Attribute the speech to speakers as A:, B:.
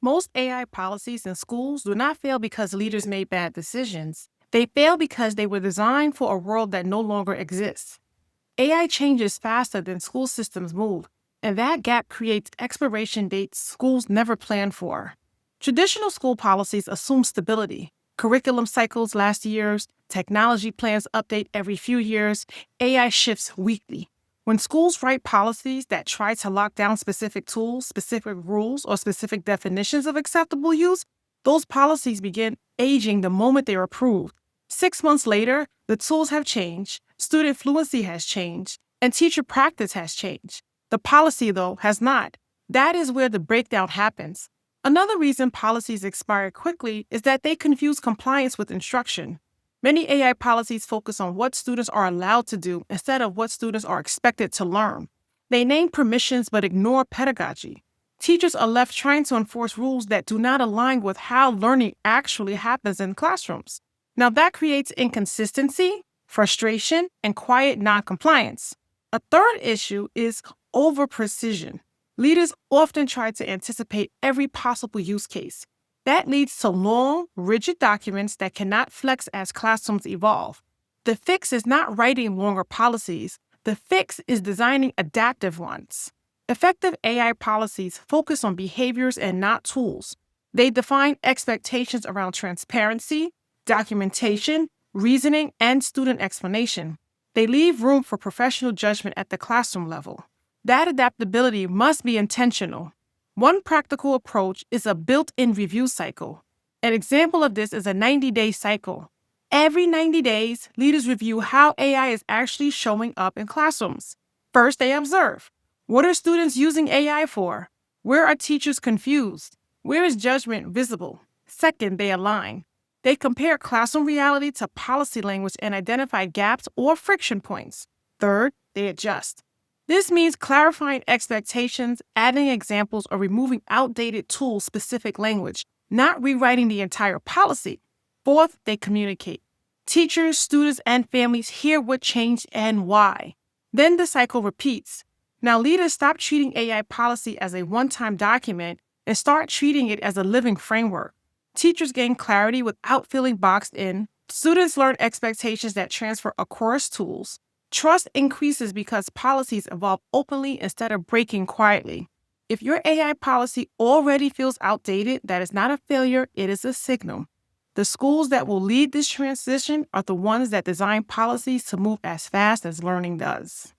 A: Most AI policies in schools do not fail because leaders made bad decisions. They fail because they were designed for a world that no longer exists. AI changes faster than school systems move, and that gap creates expiration dates schools never planned for. Traditional school policies assume stability. Curriculum cycles last years, technology plans update every few years, AI shifts weekly. When schools write policies that try to lock down specific tools, specific rules, or specific definitions of acceptable use, those policies begin aging the moment they're approved. 6 months later, the tools have changed, student fluency has changed, and teacher practice has changed. The policy, though, has not. That is where the breakdown happens. Another reason policies expire quickly is that they confuse compliance with instruction. Many AI policies focus on what students are allowed to do instead of what students are expected to learn. They name permissions but ignore pedagogy. Teachers are left trying to enforce rules that do not align with how learning actually happens in classrooms. Now, that creates inconsistency, frustration, and quiet noncompliance. A third issue is over-precision. Leaders often try to anticipate every possible use case. That leads to long, rigid documents that cannot flex as classrooms evolve. The fix is not writing longer policies. The fix is designing adaptive ones. Effective AI policies focus on behaviors and not tools. They define expectations around transparency, documentation, reasoning, and student explanation. They leave room for professional judgment at the classroom level. That adaptability must be intentional. One practical approach is a built-in review cycle. An example of this is a 90-day cycle. Every 90 days, leaders review how AI is actually showing up in classrooms. First, they observe. What are students using AI for? Where are teachers confused? Where is judgment visible? Second, they align. They compare classroom reality to policy language and identify gaps or friction points. Third, they adjust. This means clarifying expectations, adding examples, or removing outdated tool-specific language, not rewriting the entire policy. Fourth, they communicate. Teachers, students, and families hear what changed and why. Then the cycle repeats. Now leaders stop treating AI policy as a one-time document and start treating it as a living framework. Teachers gain clarity without feeling boxed in. Students learn expectations that transfer across tools. Trust increases because policies evolve openly instead of breaking quietly. If your AI policy already feels outdated, that is not a failure, it is a signal. The schools that will lead this transition are the ones that design policies to move as fast as learning does.